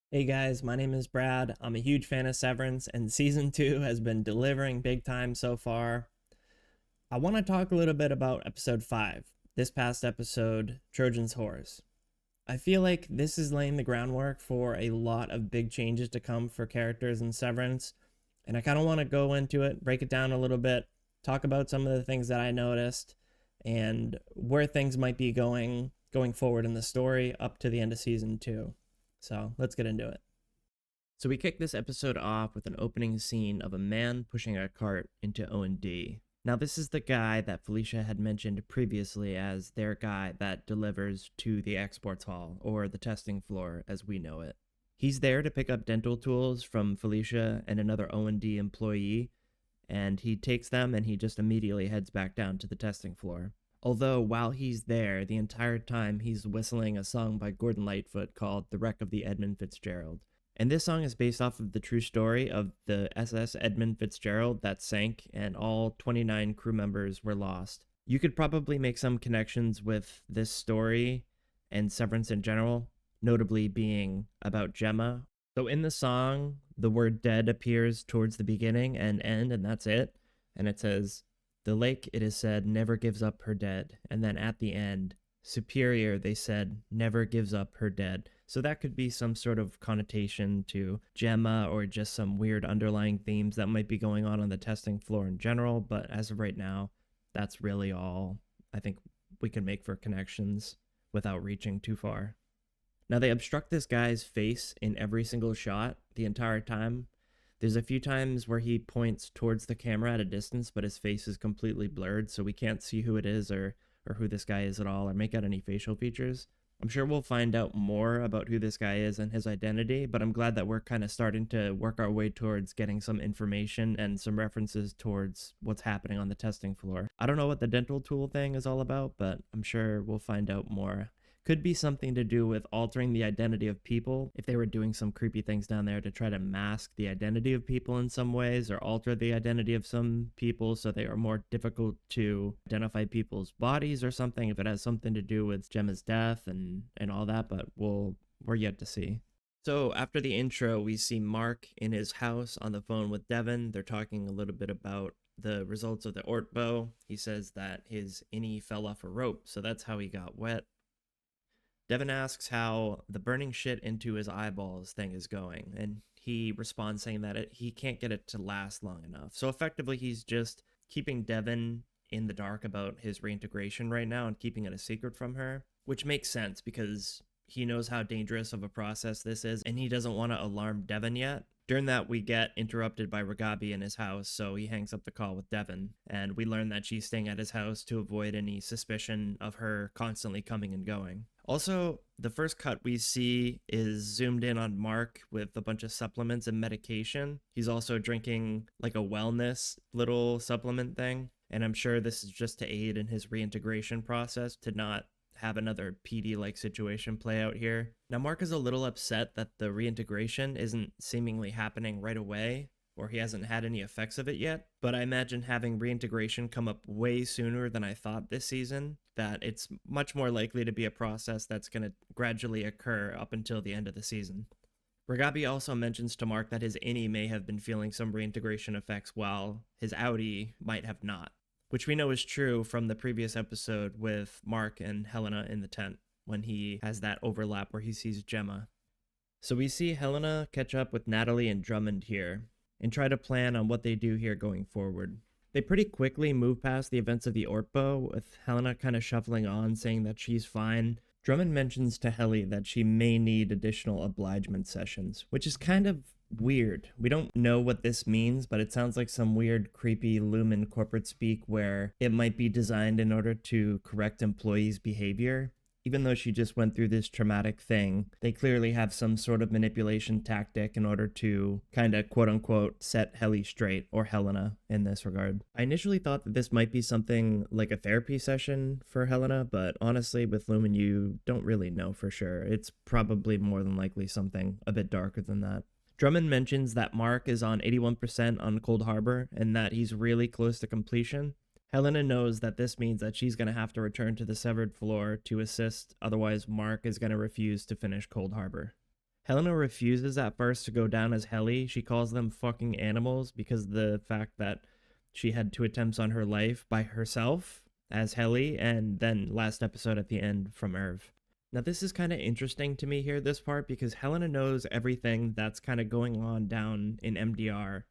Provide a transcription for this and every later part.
Hey guys, my name is Brad. I'm a huge fan of Severance, and season 2 has been delivering big time so far. I want to talk a little bit about episode 5, this past episode, Trojan's Horse. I feel like this is laying the groundwork for a lot of big changes to come for characters in Severance, and I kind of want to go into it, break it down a little bit, talk about some of the things that I noticed, and where things might be going forward in the story up to the end of season 2. So let's get into it. So we kick this episode off with an opening scene of a man pushing a cart into O&D. Now this is the guy that Felicia had mentioned previously as their guy that delivers to the exports hall, or the testing floor as we know it. He's there to pick up dental tools from Felicia and another O&D employee, and he takes them and he just immediately heads back down to the testing floor. Although while he's there, the entire time he's whistling a song by Gordon Lightfoot called The Wreck of the Edmund Fitzgerald. And this song is based off of the true story of the SS Edmund Fitzgerald that sank and all 29 crew members were lost. You could probably make some connections with this story and Severance in general, notably being about Gemma. So in the song, the word dead appears towards the beginning and end, and that's it. And it says, "The lake, it is said, never gives up her dead." And then at the end, "Superior," they said, "never gives up her dead." So that could be some sort of connotation to Gemma or just some weird underlying themes that might be going on the testing floor in general. But as of right now, that's really all I think we can make for connections without reaching too far. Now they obstruct this guy's face in every single shot the entire time. There's a few times where he points towards the camera at a distance, but his face is completely blurred, so we can't see who it is or who this guy is at all, or make out any facial features. I'm sure we'll find out more about who this guy is and his identity, but I'm glad that we're kind of starting to work our way towards getting some information and some references towards what's happening on the testing floor. I don't know what the dental tool thing is all about, but I'm sure we'll find out more. Could be something to do with altering the identity of people, if they were doing some creepy things down there to try to mask the identity of people in some ways, or alter the identity of some people so they are more difficult to identify people's bodies or something, if it has something to do with Gemma's death and all that, but we're yet to see. So after the intro, we see Mark in his house on the phone with Devin. They're talking a little bit about the results of the ORTBO. He says that his innie fell off a rope, so that's how he got wet. Devin asks how the burning shit into his eyeballs thing is going, and he responds saying that he can't get it to last long enough. So effectively, he's just keeping Devin in the dark about his reintegration right now and keeping it a secret from her, which makes sense because he knows how dangerous of a process this is, and he doesn't want to alarm Devin yet. During that, we get interrupted by Ragabi in his house, so he hangs up the call with Devin, and we learn that she's staying at his house to avoid any suspicion of her constantly coming and going. Also, the first cut we see is zoomed in on Mark with a bunch of supplements and medication. He's also drinking like a wellness little supplement thing, and I'm sure this is just to aid in his reintegration process to not have another PD-like situation play out here. Now, Mark is a little upset that the reintegration isn't seemingly happening right away, or he hasn't had any effects of it yet, but I imagine having reintegration come up way sooner than I thought this season, that it's much more likely to be a process that's going to gradually occur up until the end of the season. Ragabi also mentions to Mark that his innie may have been feeling some reintegration effects while his outie might have not, which we know is true from the previous episode with Mark and Helena in the tent when he has that overlap where he sees Gemma. So we see Helena catch up with Natalie and Drummond here and try to plan on what they do here going forward. They pretty quickly move past the events of the ORTBO, with Helena kind of shuffling on, saying that she's fine. Drummond mentions to Helly that she may need additional obligement sessions, which is kind of weird. We don't know what this means, but it sounds like some weird, creepy Lumon corporate speak where it might be designed in order to correct employees' behavior. Even though she just went through this traumatic thing, they clearly have some sort of manipulation tactic in order to kind of quote unquote set Helly straight, or Helena in this regard. I initially thought that this might be something like a therapy session for Helena, but honestly with Lumon you don't really know for sure. It's probably more than likely something a bit darker than that. Drummond mentions that Mark is on 81% on Cold Harbor and that he's really close to completion. Helena knows that this means that she's going to have to return to the severed floor to assist, otherwise Mark is going to refuse to finish Cold Harbor. Helena refuses at first to go down as Helly. She calls them fucking animals because of the fact that she had 2 attempts on her life by herself as Helly, and then last episode at the end from Irv. Now this is kind of interesting to me here, this part, because Helena knows everything that's kind of going on down in MDR.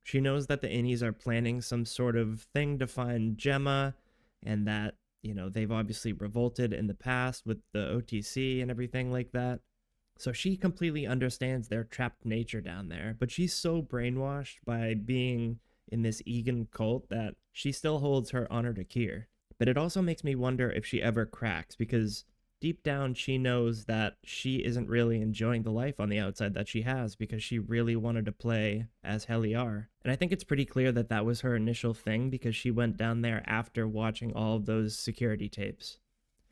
She knows that the innies are planning some sort of thing to find Gemma, and that, they've obviously revolted in the past with the OTC and everything like that. So she completely understands their trapped nature down there, but she's so brainwashed by being in this Egan cult that she still holds her honor to Kier. But it also makes me wonder if she ever cracks, because deep down she knows that she isn't really enjoying the life on the outside that she has, because she really wanted to play as Helly R. And I think it's pretty clear that that was her initial thing, because she went down there after watching all of those security tapes.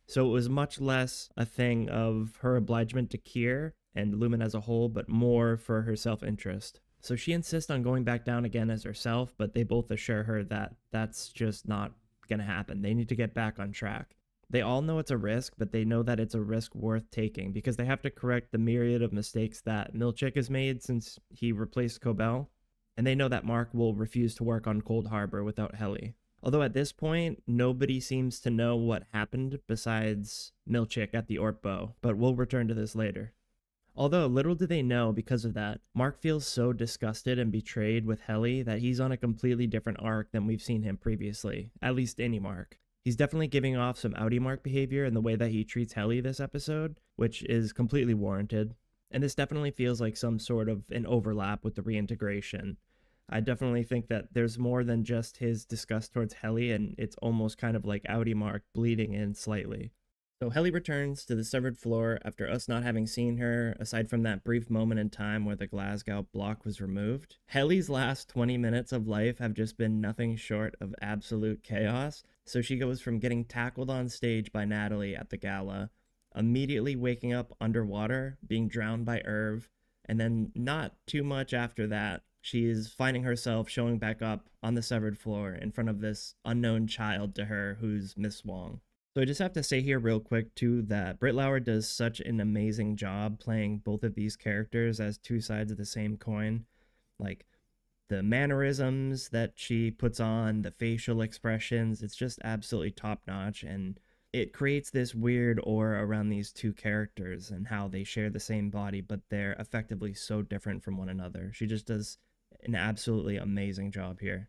So it was much less a thing of her obligement to Kier and Lumon as a whole, but more for her self-interest. So she insists on going back down again as herself, but they both assure her that that's just not going to happen. They need to get back on track. They all know it's a risk, but they know that it's a risk worth taking because they have to correct the myriad of mistakes that Milchick has made since he replaced Cobell, and they know that Mark will refuse to work on Cold Harbor without Helly. Although at this point, nobody seems to know what happened besides Milchick at the ORTBO, but we'll return to this later. Although little do they know, because of that, Mark feels so disgusted and betrayed with Helly that he's on a completely different arc than we've seen him previously, at least any Mark. He's definitely giving off some outie Mark behavior in the way that he treats Helly this episode, which is completely warranted, and this definitely feels like some sort of an overlap with the reintegration. I definitely think that there's more than just his disgust towards Helly, and it's almost kind of like outie Mark bleeding in slightly. So Helly returns to the severed floor after us not having seen her, aside from that brief moment in time where the Glasgow block was removed. Helly's last 20 minutes of life have just been nothing short of absolute chaos, so she goes from getting tackled on stage by Natalie at the gala, immediately waking up underwater, being drowned by Irv, and then not too much after that, she is finding herself showing back up on the severed floor in front of this unknown child to her who's Ms Huang. So I just have to say here real quick too that Britt Lauer does such an amazing job playing both of these characters as 2 sides of the same coin. Like the mannerisms that she puts on, the facial expressions, it's just absolutely top notch, and it creates this weird aura around these 2 characters and how they share the same body, but they're effectively so different from one another. She just does an absolutely amazing job here.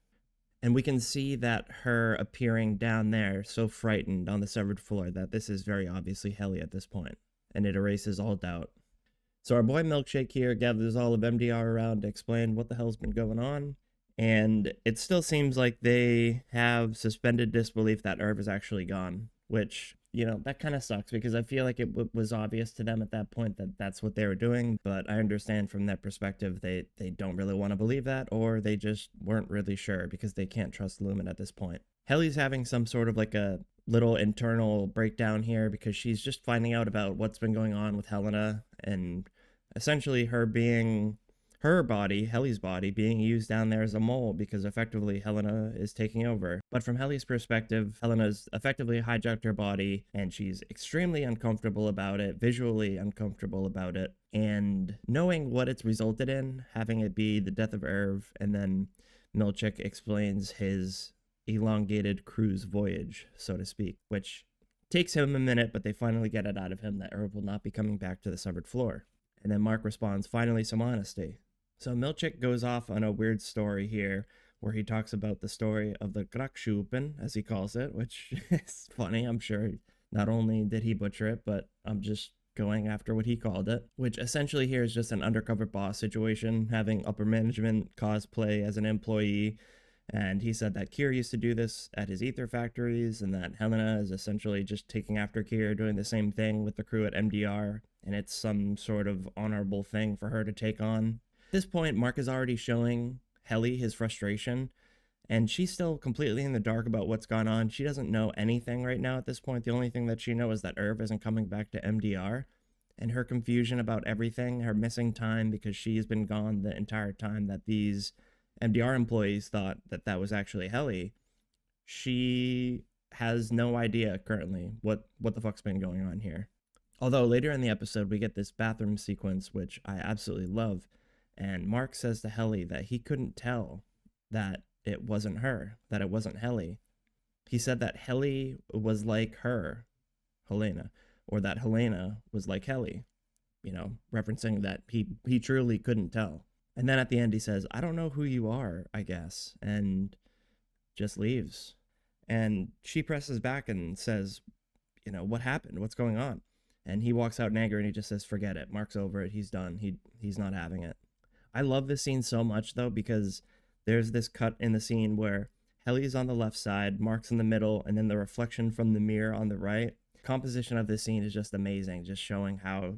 And we can see that her appearing down there so frightened on the severed floor that this is very obviously Helly at this point, and it erases all doubt. So our boy Milchick here gathers all of MDR around to explain what the hell's been going on, and it still seems like they have suspended disbelief that Irv is actually gone, which, that kind of sucks because I feel like it was obvious to them at that point that that's what they were doing, but I understand from that perspective they don't really want to believe that, or they just weren't really sure because they can't trust Lumon at this point. Helly's having some sort of like a little internal breakdown here because she's just finding out about what's been going on with Helena, and essentially her body, Helly's body, being used down there as a mole because effectively Helena is taking over. But from Helly's perspective, Helena's effectively hijacked her body and she's extremely uncomfortable about it, visually uncomfortable about it, and knowing what it's resulted in, having it be the death of Irv, and then Milchick explains his elongated cruise voyage, so to speak, which takes him a minute, but they finally get it out of him that Irv will not be coming back to the severed floor. And then Mark responds, finally some honesty. So Milchick goes off on a weird story here where he talks about the story of the Grakschuppen, as he calls it, which is funny. I'm sure not only did he butcher it, but I'm just going after what he called it, which essentially here is just an undercover boss situation, having upper management cosplay as an employee. And he said that Kier used to do this at his ether factories, and that Helena is essentially just taking after Kier, doing the same thing with the crew at MDR, and it's some sort of honorable thing for her to take on. At this point, Mark is already showing Helly his frustration, and she's still completely in the dark about what's gone on. She doesn't know anything right now at this point. The only thing that she knows is that Irv isn't coming back to MDR, and her confusion about everything, her missing time because she's been gone the entire time that these MDR employees thought that that was actually Helly. She has no idea currently what the fuck's been going on here. Although later in the episode, we get this bathroom sequence, which I absolutely love. And Mark says to Helly that he couldn't tell that it wasn't her, that it wasn't Helly. He said that Helly was like her, Helena, or that Helena was like Helly, referencing that he truly couldn't tell. And then at the end, he says, I don't know who you are, I guess, and just leaves. And she presses back and says, what happened? What's going on? And he walks out in anger and he just says, forget it. Mark's over it. He's done. He's not having it. I love this scene so much, though, because there's this cut in the scene where Helly's on the left side, Mark's in the middle, and then the reflection from the mirror on the right. Composition of this scene is just amazing, just showing how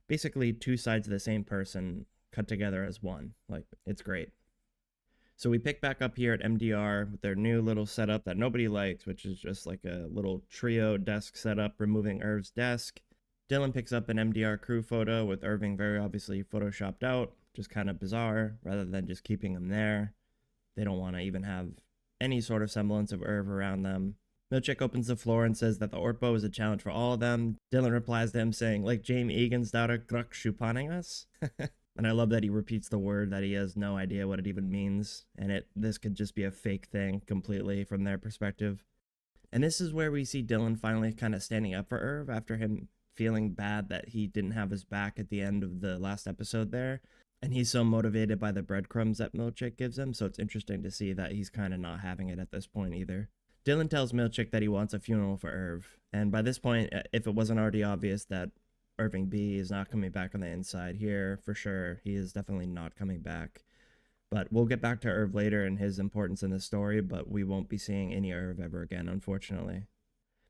basically two sides of the same person cut together as one. Like, it's great. So we pick back up here at MDR with their new little setup that nobody likes, which is just like a little trio desk setup, removing Irv's desk. Dylan picks up an MDR crew photo with Irving very obviously photoshopped out, just kind of bizarre, rather than just keeping him there. They don't want to even have any sort of semblance of Irv around them. Milchick opens the floor and says that the ORTBO is a challenge for all of them. Dylan replies to him saying, like James Egan's daughter, Gruk Shupaning us. And I love that he repeats the word that he has no idea what it even means. And this could just be a fake thing completely from their perspective. And this is where we see Dylan finally kind of standing up for Irv after him feeling bad that he didn't have his back at the end of the last episode there. And he's so motivated by the breadcrumbs that Milchick gives him, so it's interesting to see that he's kind of not having it at this point either. Dylan tells Milchick that he wants a funeral for Irv, and by this point, if it wasn't already obvious that Irving B is not coming back on the inside here, for sure, he is definitely not coming back. But we'll get back to Irv later and his importance in the story, but we won't be seeing any Irv ever again, unfortunately.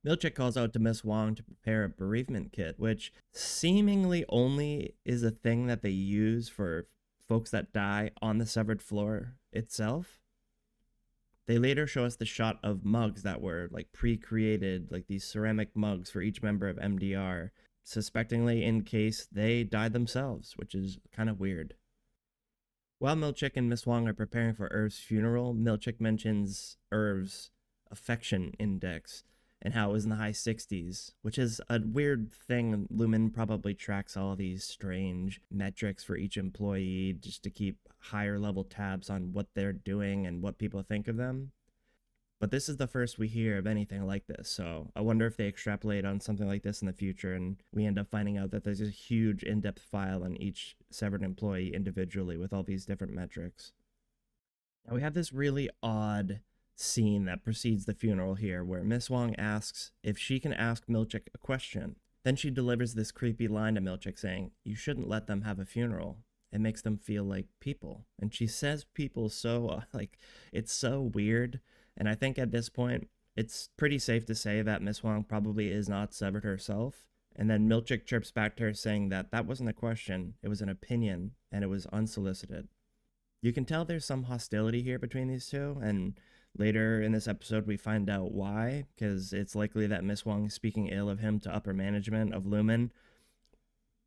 Milchick calls out to Ms Huang to prepare a bereavement kit, which seemingly only is a thing that they use for folks that die on the severed floor itself. They later show us the shot of mugs that were like pre-created, like these ceramic mugs for each member of MDR, suspectingly in case they died themselves, which is kind of weird. While Milchick and Ms Huang are preparing for Irv's funeral, Milchick mentions Irv's affection index and how it was in the high 60s, which is a weird thing. Lumon probably tracks all these strange metrics for each employee just to keep higher level tabs on what they're doing and what people think of them. But this is the first we hear of anything like this, so I wonder if they extrapolate on something like this in the future and we end up finding out that there's a huge in-depth file on each severed employee individually with all these different metrics. Now we have this really odd scene that precedes the funeral here, where Ms Huang asks if she can ask Milchick a question. Then she delivers this creepy line to Milchick saying, you shouldn't let them have a funeral. It makes them feel like people. And she says people so, it's so weird. And I think at this point, it's pretty safe to say that Ms Huang probably is not severed herself. And then Milchick chirps back to her saying that wasn't a question, it was an opinion, and it was unsolicited. You can tell there's some hostility here between these two, and later in this episode, we find out why, because it's likely that Ms Huang is speaking ill of him to upper management of Lumon.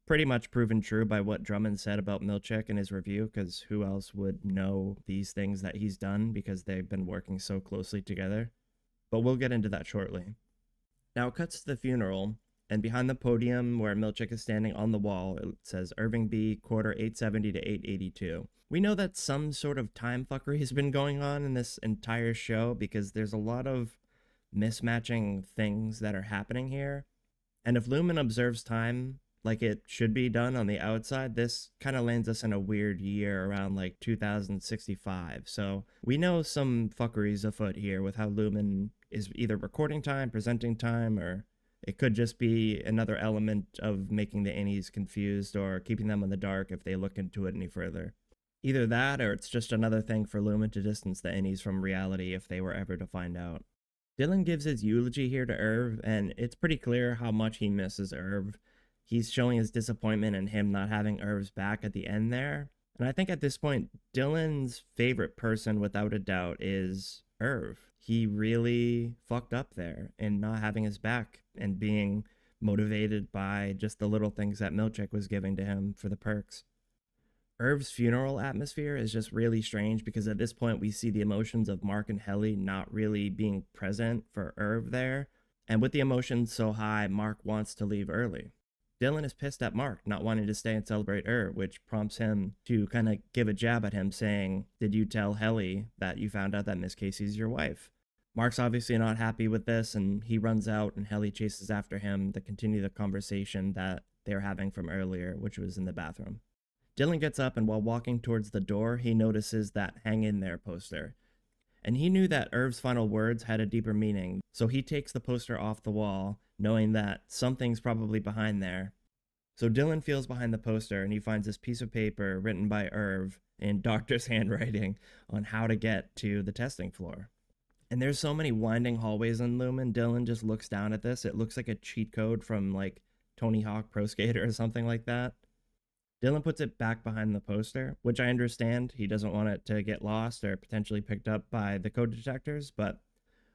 Pretty much proven true by what Drummond said about Milchick in his review, because who else would know these things that he's done because they've been working so closely together. But we'll get into that shortly. Now it cuts to the funeral, and behind the podium where Milchick is standing on the wall, it says Irving B, quarter 870 to 882. We know that some sort of time fuckery has been going on in this entire show because there's a lot of mismatching things that are happening here. And if Lumon observes time like it should be done on the outside, this kind of lands us in a weird year around like 2065. So we know some fuckery's afoot here with how Lumon is either recording time, presenting time, or it could just be another element of making the innies confused or keeping them in the dark if they look into it any further. Either that, or it's just another thing for Lumon to distance the innies from reality if they were ever to find out. Dylan gives his eulogy here to Irv, and it's pretty clear how much he misses Irv. He's showing his disappointment in him not having Irv's back at the end there. And I think at this point, Dylan's favorite person, without a doubt, is Irv. He really fucked up there in not having his back and being motivated by just the little things that Milchick was giving to him for the perks. Irv's funeral atmosphere is just really strange because at this point we see the emotions of Mark and Helly not really being present for Irv there. And with the emotions so high, Mark wants to leave early. Dylan is pissed at Mark not wanting to stay and celebrate which prompts him to kind of give a jab at him saying, did you tell Helly that you found out that Miss Casey's your wife? Mark's obviously not happy with this, and he runs out, and Helly chases after him to continue the conversation that they were having from earlier, which was in the bathroom. Dylan gets up, and while walking towards the door, he notices that hang in there poster. And he knew that Irv's final words had a deeper meaning, so he takes the poster off the wall, knowing that something's probably behind there. So Dylan feels behind the poster, and he finds this piece of paper written by Irv in doctor's handwriting on how to get to the testing floor. And there's so many winding hallways in Lumon. Dylan just looks down at this. It looks like a cheat code from like Tony Hawk Pro Skater or something like that. Dylan puts it back behind the poster, which I understand. He doesn't want it to get lost or potentially picked up by the code detectors, but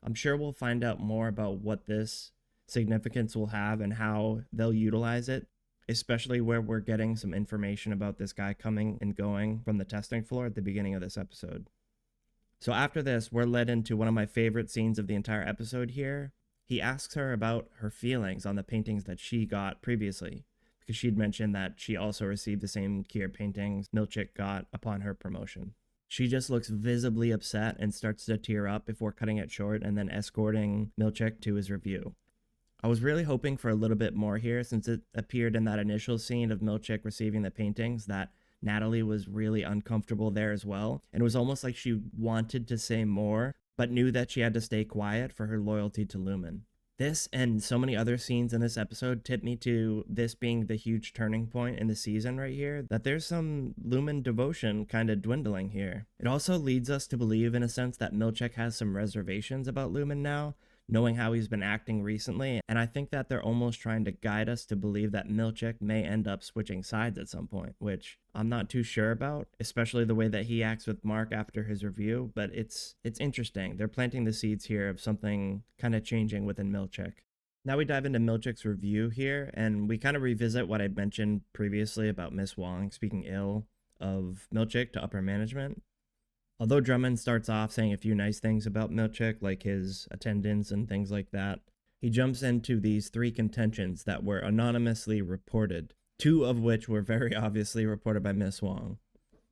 I'm sure we'll find out more about what this significance will have and how they'll utilize it, especially where we're getting some information about this guy coming and going from the testing floor at the beginning of this episode. So after this, we're led into one of my favorite scenes of the entire episode here. He asks her about her feelings on the paintings that she got previously, because she'd mentioned that she also received the same Kier paintings Milchick got upon her promotion. She just looks visibly upset and starts to tear up before cutting it short and then escorting Milchick to his review. I was really hoping for a little bit more here, since it appeared in that initial scene of Milchick receiving the paintings that Natalie was really uncomfortable there as well, and it was almost like she wanted to say more, but knew that she had to stay quiet for her loyalty to Lumon. This and so many other scenes in this episode tip me to this being the huge turning point in the season right here, that there's some Lumon devotion kind of dwindling here. It also leads us to believe in a sense that Milchick has some reservations about Lumon now, knowing how he's been acting recently, and I think that they're almost trying to guide us to believe that Milchick may end up switching sides at some point, which I'm not too sure about, especially the way that he acts with Mark after his review, but it's interesting. They're planting the seeds here of something kind of changing within Milchick. Now we dive into Milchick's review here, and we kind of revisit what I mentioned previously about Ms Huang speaking ill of Milchick to upper management. Although Drummond starts off saying a few nice things about Milchick, like his attendance and things like that, he jumps into these 3 contentions that were anonymously reported, 2 of which were very obviously reported by Ms Huang.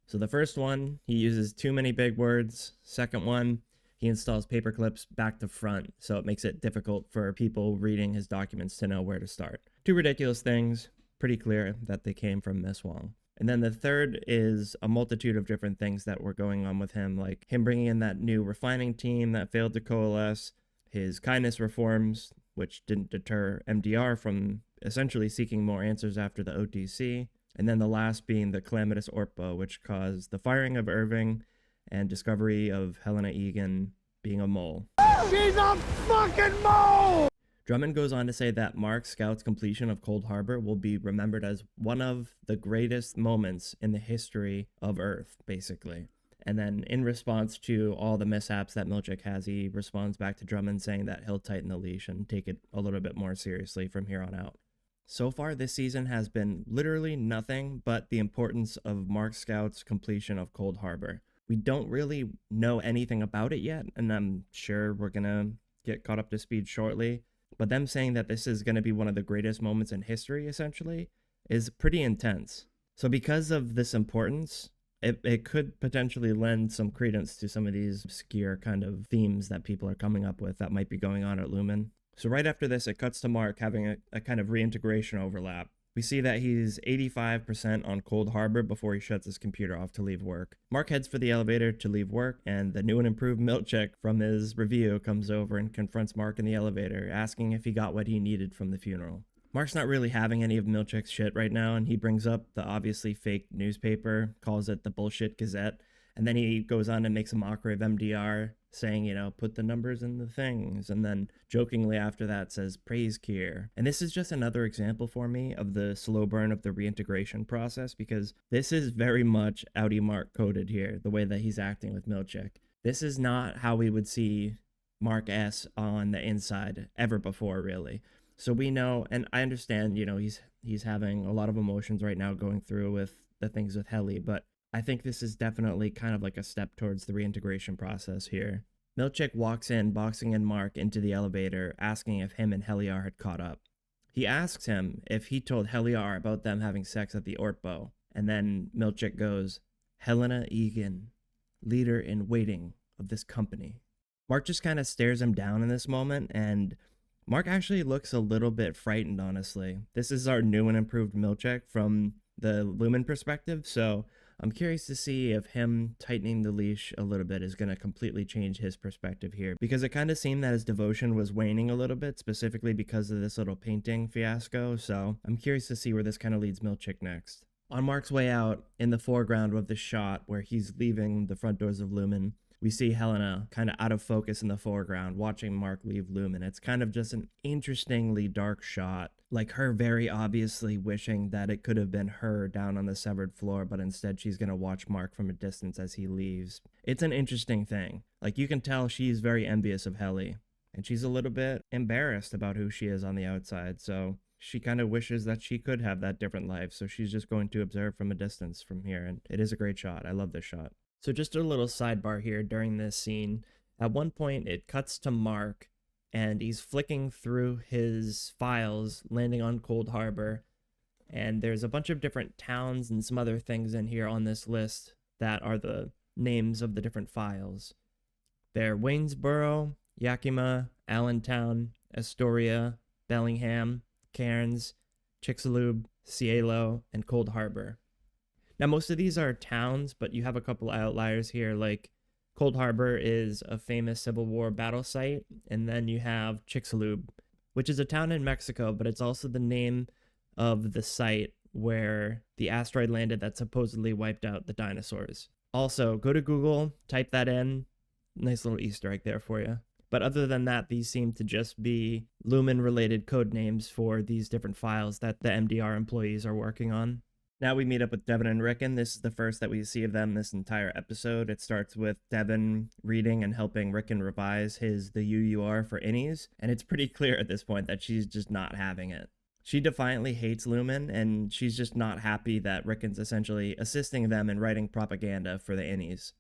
So the first one, he uses too many big words. Second one, he installs paper clips back to front, so it makes it difficult for people reading his documents to know where to start. 2 ridiculous things, pretty clear that they came from Ms Huang. And then the third is a multitude of different things that were going on with him, like him bringing in that new refining team that failed to coalesce, his kindness reforms, which didn't deter MDR from essentially seeking more answers after the OTC, and then the last being the calamitous ORTBO, which caused the firing of Irving and discovery of Helena Egan being a mole. She's a fucking mole! Drummond goes on to say that Mark Scout's completion of Cold Harbor will be remembered as one of the greatest moments in the history of Earth, basically. And then in response to all the mishaps that Milchick has, he responds back to Drummond saying that he'll tighten the leash and take it a little bit more seriously from here on out. So far, this season has been literally nothing but the importance of Mark Scout's completion of Cold Harbor. We don't really know anything about it yet, and I'm sure we're gonna get caught up to speed shortly. But them saying that this is going to be one of the greatest moments in history, essentially, is pretty intense. So because of this importance, it could potentially lend some credence to some of these obscure kind of themes that people are coming up with that might be going on at Lumon. So right after this, it cuts to Mark having a kind of reintegration overlap. We see that he's 85% on Cold Harbor before he shuts his computer off to leave work. Mark heads for the elevator to leave work, and the new and improved Milchick from his review comes over and confronts Mark in the elevator, asking if he got what he needed from the funeral. Mark's not really having any of Milchick's shit right now, and he brings up the obviously fake newspaper, calls it the Bullshit Gazette, and then he goes on and makes a mockery of MDR, saying, put the numbers in the things, and then jokingly after that says, praise Kier. And this is just another example for me of the slow burn of the reintegration process, because this is very much outie Mark coded here, the way that he's acting with Milchick. This is not how we would see Mark S on the inside ever before, really. So we know, and I understand, he's having a lot of emotions right now going through with the things with Helly, but I think this is definitely kind of like a step towards the reintegration process here. Milchick walks in, boxing in Mark into the elevator, asking if him and Helly R had caught up. He asks him if he told Helly R about them having sex at the ORTBO, and then Milchick goes, Helena Egan, leader in waiting of this company. Mark just kind of stares him down in this moment, and Mark actually looks a little bit frightened, honestly. This is our new and improved Milchick from the Lumon perspective, so I'm curious to see if him tightening the leash a little bit is going to completely change his perspective here, because it kind of seemed that his devotion was waning a little bit, specifically because of this little painting fiasco, so I'm curious to see where this kind of leads Milchick next. On Mark's way out, in the foreground of the shot where he's leaving the front doors of Lumon, we see Helena kind of out of focus in the foreground, watching Mark leave Lumon. It's kind of just an interestingly dark shot, like her very obviously wishing that it could have been her down on the severed floor, but instead she's going to watch Mark from a distance as he leaves. It's an interesting thing. Like, you can tell she's very envious of Helly, and she's a little bit embarrassed about who she is on the outside, so she kind of wishes that she could have that different life, so she's just going to observe from a distance from here, and it is a great shot. I love this shot. So just a little sidebar here during this scene. At one point, it cuts to Mark, and he's flicking through his files, landing on Cold Harbor, and there's a bunch of different towns and some other things in here on this list that are the names of the different files. They're Waynesboro, Yakima, Allentown, Astoria, Bellingham, Cairns, Chicxulub, Cielo, and Cold Harbor. Now, most of these are towns, but you have a couple outliers here, like Cold Harbor is a famous Civil War battle site, and then you have Chicxulub, which is a town in Mexico, but it's also the name of the site where the asteroid landed that supposedly wiped out the dinosaurs. Also, go to Google, type that in. Nice little Easter egg there for you. But other than that, these seem to just be Lumon-related code names for these different files that the MDR employees are working on. Now we meet up with Devin and Rickon. This is the first that we see of them this entire episode. It starts with Devin reading and helping Rickon revise the UUR for innies, and it's pretty clear at this point that she's just not having it. She defiantly hates Lumon, and she's just not happy that Rickon's essentially assisting them in writing propaganda for the innies.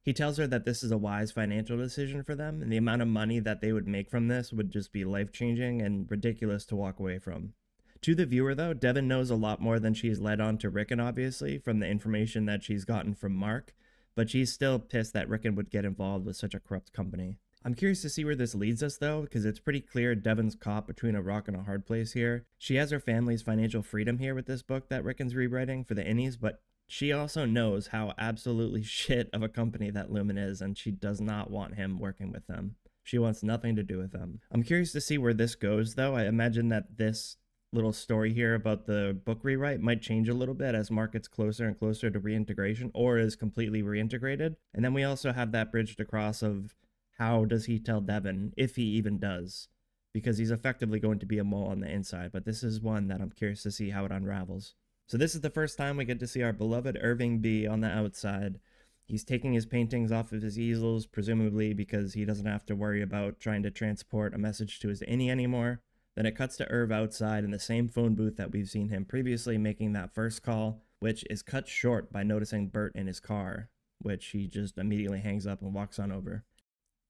He tells her that this is a wise financial decision for them, and the amount of money that they would make from this would just be life-changing and ridiculous to walk away from. To the viewer, though, Devin knows a lot more than she's led on to Rickon, obviously, from the information that she's gotten from Mark, but she's still pissed that Rickon would get involved with such a corrupt company. I'm curious to see where this leads us, though, because it's pretty clear Devin's caught between a rock and a hard place here. She has her family's financial freedom here with this book that Rickon's rewriting for the innies, but she also knows how absolutely shit of a company that Lumon is, and she does not want him working with them. She wants nothing to do with them. I'm curious to see where this goes, though. I imagine that this little story here about the book rewrite might change a little bit as Mark gets closer and closer to reintegration, or is completely reintegrated. And then we also have that bridged across of how does he tell Devin, if he even does, because he's effectively going to be a mole on the inside. But this is one that I'm curious to see how it unravels. So this is the first time we get to see our beloved Irving be on the outside. He's taking his paintings off of his easels, presumably because he doesn't have to worry about trying to transport a message to his innie anymore. Then it cuts to Irv outside in the same phone booth that we've seen him previously making that first call, which is cut short by noticing Bert in his car, which he just immediately hangs up and walks on over.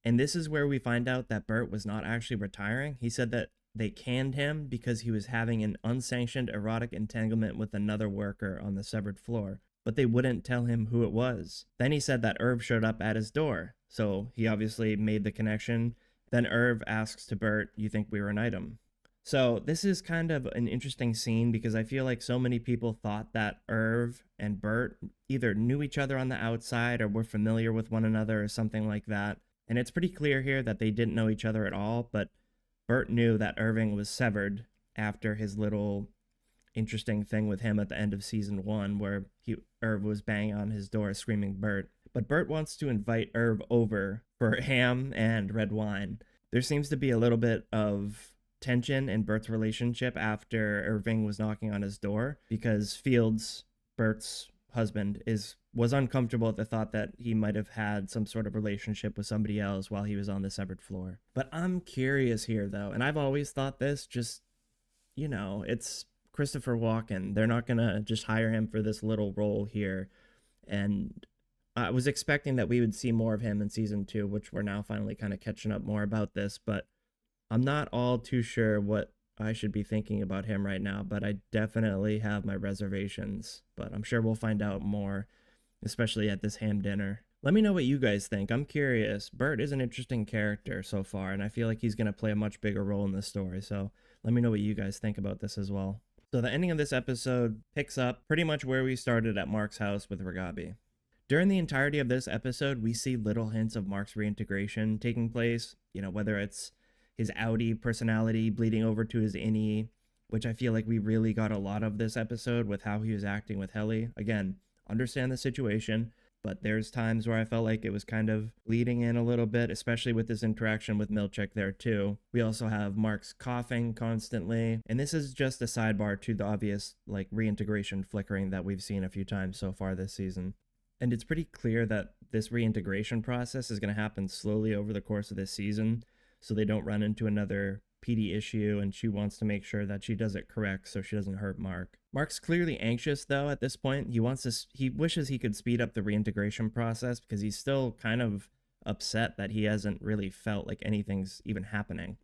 And this is where we find out that Bert was not actually retiring. He said that they canned him because he was having an unsanctioned erotic entanglement with another worker on the severed floor, but they wouldn't tell him who it was. Then he said that Irv showed up at his door, so he obviously made the connection. Then Irv asks to Bert, "You think we were an item?" So this is kind of an interesting scene because I feel like so many people thought that Irv and Bert either knew each other on the outside or were familiar with one another or something like that. And it's pretty clear here that they didn't know each other at all, but Bert knew that Irving was severed after his little interesting thing with him at the end of season 1 where Irv was banging on his door screaming Bert. But Bert wants to invite Irv over for ham and red wine. There seems to be a little bit of tension in Bert's relationship after Irving was knocking on his door because Fields, Bert's husband, was uncomfortable at the thought that he might have had some sort of relationship with somebody else while he was on the severed floor. But I'm curious here, though, and I've always thought this, just, it's Christopher Walken. They're not gonna just hire him for this little role here, and I was expecting that we would see more of him in season 2, which we're now finally kind of catching up more about this, but I'm not all too sure what I should be thinking about him right now, but I definitely have my reservations. But I'm sure we'll find out more, especially at this ham dinner. Let me know what you guys think. I'm curious. Bert is an interesting character so far, and I feel like he's going to play a much bigger role in this story. So let me know what you guys think about this as well. So the ending of this episode picks up pretty much where we started at Mark's house with Ragabi. During the entirety of this episode, we see little hints of Mark's reintegration taking place, whether it's his outie personality bleeding over to his innie, which I feel like we really got a lot of this episode with how he was acting with Helly. Again, understand the situation, but there's times where I felt like it was kind of bleeding in a little bit, especially with this interaction with Milchick there too. We also have Mark's coughing constantly, and this is just a sidebar to the obvious reintegration flickering that we've seen a few times so far this season. And it's pretty clear that this reintegration process is going to happen slowly over the course of this season, so they don't run into another PD issue, and she wants to make sure that she does it correct so she doesn't hurt Mark. Mark's clearly anxious though at this point. He wishes he could speed up the reintegration process because he's still kind of upset that he hasn't really felt like anything's even happening.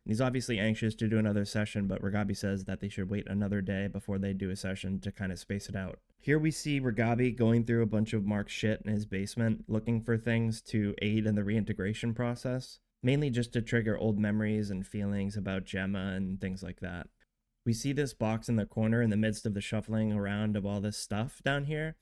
And he's obviously anxious to do another session, but Ragabi says that they should wait another day before they do a session to kind of space it out. Here we see Ragabi going through a bunch of Mark's shit in his basement, looking for things to aid in the reintegration process, mainly just to trigger old memories and feelings about Gemma and things like that. We see this box in the corner in the midst of the shuffling around of all this stuff down here,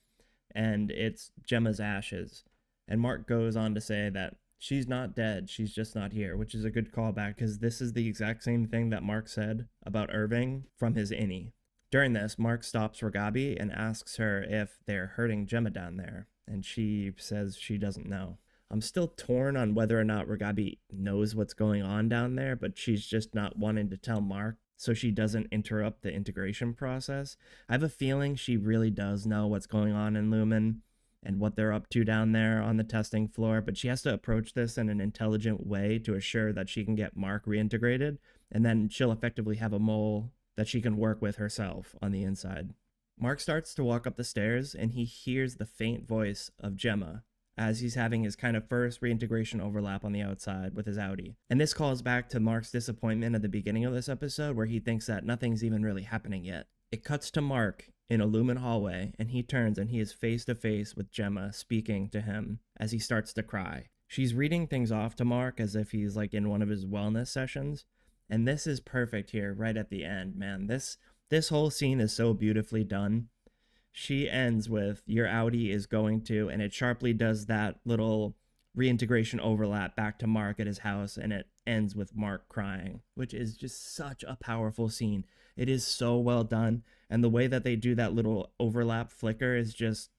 and it's Gemma's ashes. And Mark goes on to say that she's not dead, she's just not here, which is a good callback because this is the exact same thing that Mark said about Irving from his innie. During this, Mark stops Ragabi and asks her if they're hurting Gemma down there, and she says she doesn't know. I'm still torn on whether or not Ragabi knows what's going on down there, but she's just not wanting to tell Mark so she doesn't interrupt the integration process. I have a feeling she really does know what's going on in Lumon and what they're up to down there on the testing floor, but she has to approach this in an intelligent way to assure that she can get Mark reintegrated, and then she'll effectively have a mole that she can work with herself on the inside. Mark starts to walk up the stairs, and he hears the faint voice of Gemma as he's having his kind of first reintegration overlap on the outside with his outie. And this calls back to Mark's disappointment at the beginning of this episode where he thinks that nothing's even really happening yet. It cuts to Mark in a Lumon hallway, and he turns and he is face to face with Gemma speaking to him as he starts to cry. She's reading things off to Mark as if he's in one of his wellness sessions, and this is perfect here right at the end, man. This whole scene is so beautifully done. She ends with, your outie is going to, and it sharply does that little reintegration overlap back to Mark at his house, and it ends with Mark crying, which is just such a powerful scene. It is so well done, and the way that they do that little overlap flicker is just,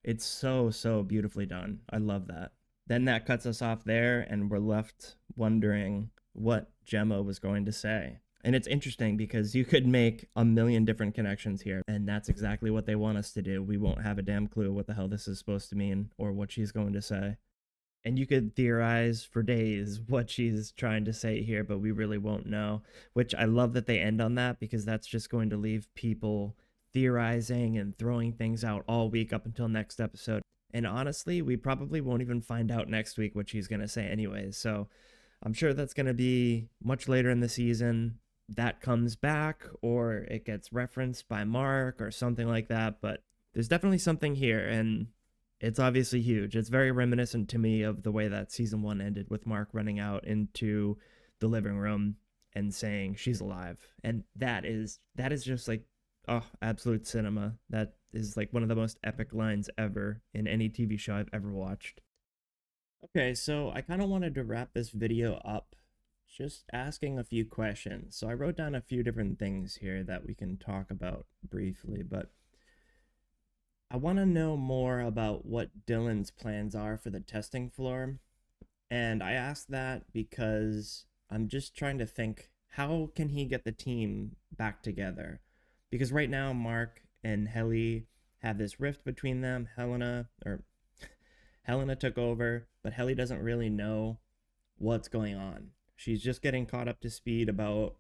it's so beautifully done. I love that. Then that cuts us off there, and we're left wondering what Gemma was going to say. And it's interesting because you could make a million different connections here, and that's exactly what they want us to do. We won't have a damn clue what the hell this is supposed to mean or what she's going to say. And you could theorize for days what she's trying to say here, but we really won't know, which I love that they end on that because that's just going to leave people theorizing and throwing things out all week up until next episode. And honestly, we probably won't even find out next week what she's going to say anyways. So I'm sure that's going to be much later in the season. That comes back or it gets referenced by Mark or something like that, but there's definitely something here, and it's obviously huge. It's very reminiscent to me of the way that season 1 ended with Mark running out into the living room and saying she's alive, and that is just absolute cinema. That is one of the most epic lines ever in any TV show I've ever watched. Okay, so I kind of wanted to wrap this video up just asking a few questions. So I wrote down a few different things here that we can talk about briefly, but I want to know more about what Dylan's plans are for the testing floor. And I ask that because I'm just trying to think, how can he get the team back together? Because right now, Mark and Helly have this rift between them. Helena took over, but Helly doesn't really know what's going on. She's just getting caught up to speed about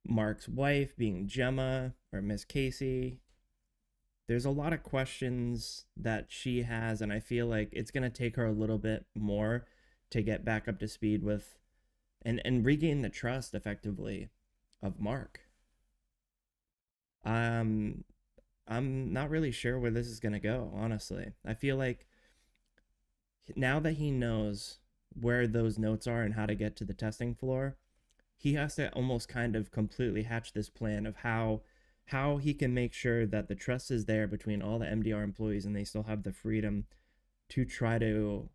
Mark's wife being Gemma or Miss Casey. There's a lot of questions that she has, and I feel like it's going to take her a little bit more to get back up to speed with and regain the trust effectively of Mark. Um, I'm not really sure where this is gonna go, honestly. I feel like now that he knows where those notes are and how to get to the testing floor, he has to almost kind of completely hatch this plan of how he can make sure that the trust is there between all the MDR employees and they still have the freedom to try to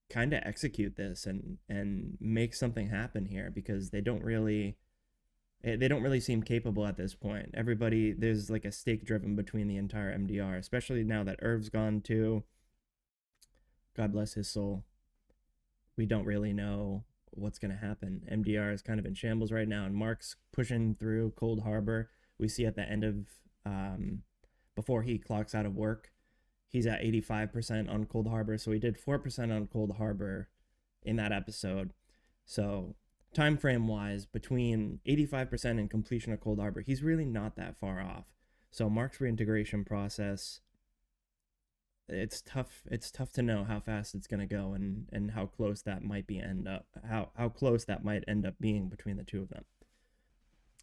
kind of execute this and make something happen here, because they don't really seem capable at this point. Everybody, there's like a stake driven between the entire MDR, especially now that Irv's gone too. God bless his soul. We don't really know what's going to happen. MDR is kind of in shambles right now, and Mark's pushing through Cold Harbor. We see at the end of, before he clocks out of work, he's at 85% on Cold Harbor. So he did 4% on Cold Harbor in that episode. So time frame wise, between 85% and completion of Cold Harbor, he's really not that far off. So Mark's reintegration process, it's tough to know how fast it's going to go and how close that might be how close that might end up being between the two of them.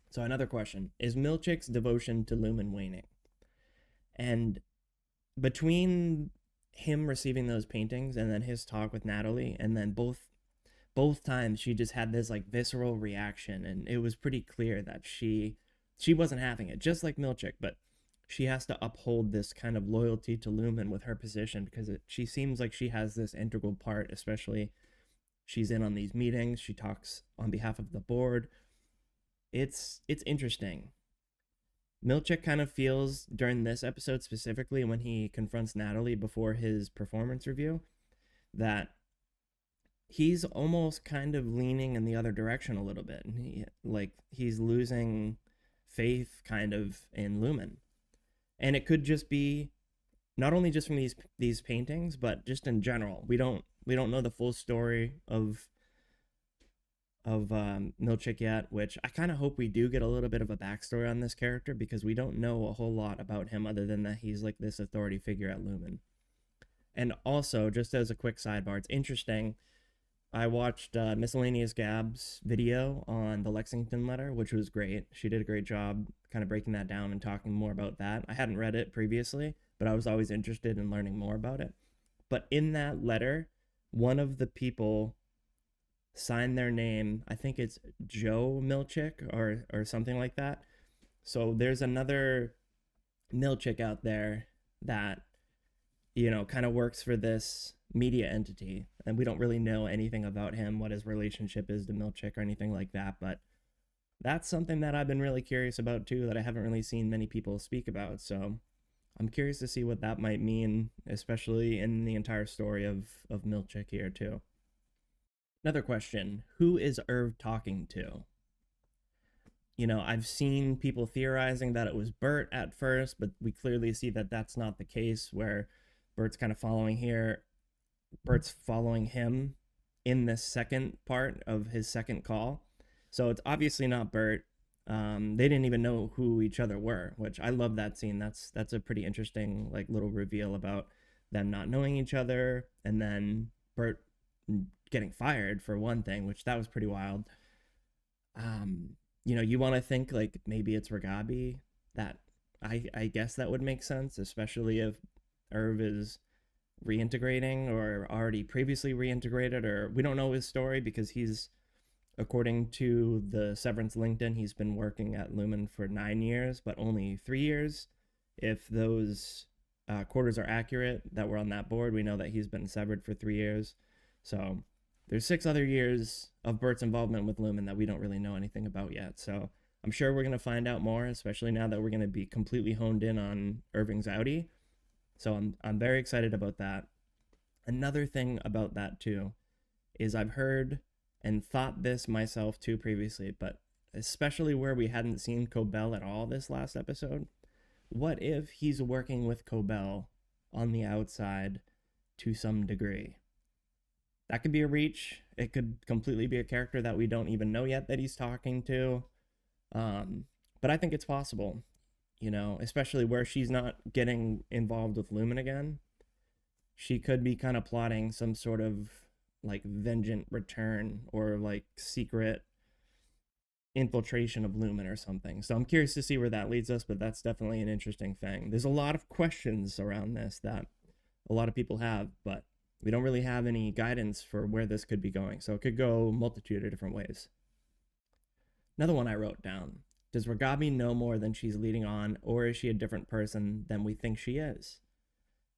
So another question, is Milchick's devotion to Lumon waning? And between him receiving those paintings and then his talk with Natalie, and then both times she just had this like visceral reaction, and it was pretty clear that she wasn't having it, just like Milchick, but she has to uphold this kind of loyalty to Lumon with her position, because she seems like she has this integral part, especially she's in on these meetings, she talks on behalf of the board. It's interesting. Milchick kind of feels during this episode specifically, when he confronts Natalie before his performance review, that he's almost kind of leaning in the other direction a little bit. And he's losing faith kind of in Lumon. And it could just be not only just from these paintings, but just in general. We don't know the full story of Milchick yet, which I kind of hope we do get a little bit of a backstory on this character, because we don't know a whole lot about him other than that he's like this authority figure at Lumon. And also, just as a quick sidebar, it's interesting, I watched Miscellaneous Gab's video on the Lexington letter, which was great. She did a great job kind of breaking that down and talking more about that. I hadn't read it previously, but I was always interested in learning more about it. But in that letter, one of the people signed their name, I think it's Joe Milchick or something like that. So there's another Milchick out there that, you know, kind of works for this media entity, and we don't really know anything about him, what his relationship is to Milchick or anything like that, but that's something that I've been really curious about too, that I haven't really seen many people speak about. So I'm curious to see what that might mean, especially in the entire story of Milchick here too. Another question, who is Irv talking to? You know, I've seen people theorizing that it was Bert at first, but we clearly see that that's not the case, where Bert's kind of following here. Bert's following him in this second part of his second call. So it's obviously not Bert. They didn't even know who each other were, which I love that scene. That's a pretty interesting like little reveal about them not knowing each other, and then Bert getting fired for one thing, which that was pretty wild. You know, you want to think like maybe it's Ragabi. That I guess that would make sense, especially if Irv is reintegrating or already previously reintegrated, or we don't know his story, because he's, according to the Severance LinkedIn, he's been working at Lumon for 9 years, but only 3 years. If those quarters are accurate that were on that board, we know that he's been severed for 3 years. So there's 6 other years of Bert's involvement with Lumon that we don't really know anything about yet. So I'm sure we're going to find out more, especially now that we're going to be completely honed in on Irving's outie. So I'm very excited about that. Another thing about that too is I've heard and thought this myself too previously, but especially where we hadn't seen Cobell at all this last episode, what if he's working with Cobell on the outside to some degree? That could be a reach. It could completely be a character that we don't even know yet that he's talking to. But I think it's possible. You know, especially where she's not getting involved with Lumon again. She could be kind of plotting some sort of like vengeant return, or like secret, infiltration of Lumon or something. So I'm curious to see where that leads us, but that's definitely an interesting thing. There's a lot of questions around this that a lot of people have, but we don't really have any guidance for where this could be going. So it could go a multitude of different ways. Another one I wrote down. Does Ragabi know more than she's leading on, or is she a different person than we think she is?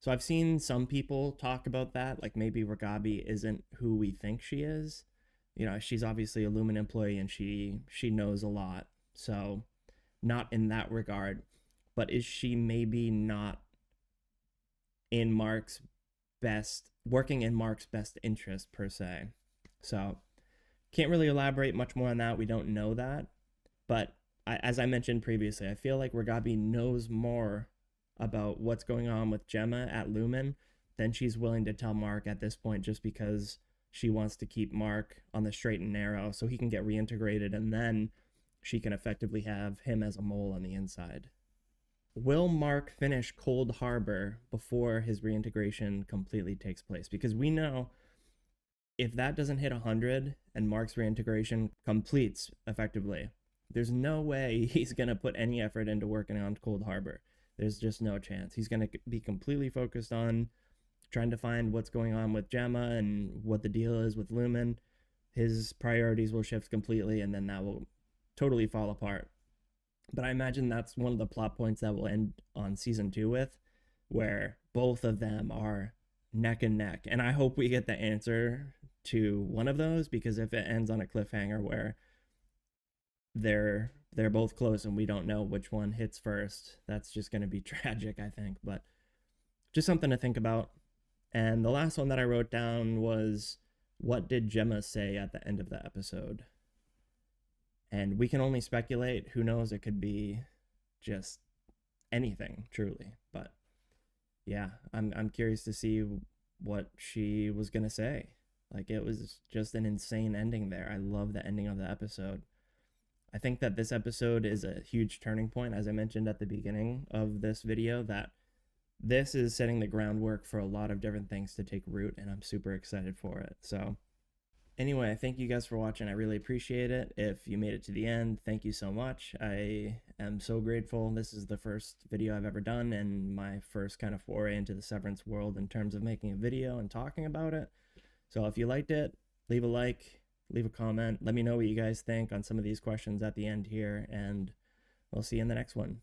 So I've seen some people talk about that, like maybe Ragabi isn't who we think she is. You know, she's obviously a Lumon employee and she knows a lot. So not in that regard, but is she maybe not in Mark's best, working in Mark's best interest per se? So can't really elaborate much more on that. We don't know that. But as I mentioned previously, I feel like Ragabi knows more about what's going on with Gemma at Lumon than she's willing to tell Mark at this point, just because she wants to keep Mark on the straight and narrow so he can get reintegrated, and then she can effectively have him as a mole on the inside. Will Mark finish Cold Harbor before his reintegration completely takes place? Because we know if that doesn't hit 100 and Mark's reintegration completes effectively, there's no way he's going to put any effort into working on Cold Harbor. There's just no chance. He's going to be completely focused on trying to find what's going on with Gemma and what the deal is with Lumon. His priorities will shift completely, and then that will totally fall apart. But I imagine that's one of the plot points that will end on season 2 with, where both of them are neck and neck. And I hope we get the answer to one of those, because if it ends on a cliffhanger where they're both close and we don't know which one hits first, that's just going to be tragic, I think. But just something to think about. And the last one that I wrote down was, what did Gemma say at the end of the episode? And we can only speculate. Who knows? It could be just anything, truly. But yeah, I'm curious to see what she was going to say. Like, it was just an insane ending there. I love the ending of the episode. I think that this episode is a huge turning point, as I mentioned at the beginning of this video, that this is setting the groundwork for a lot of different things to take root, and I'm super excited for it. So anyway, thank you guys for watching. I really appreciate it. If you made it to the end, thank you so much. I am so grateful. This is the first video I've ever done, and my first kind of foray into the Severance world in terms of making a video and talking about it. So if you liked it, leave a like, leave a comment. Let me know what you guys think on some of these questions at the end here, and we'll see you in the next one.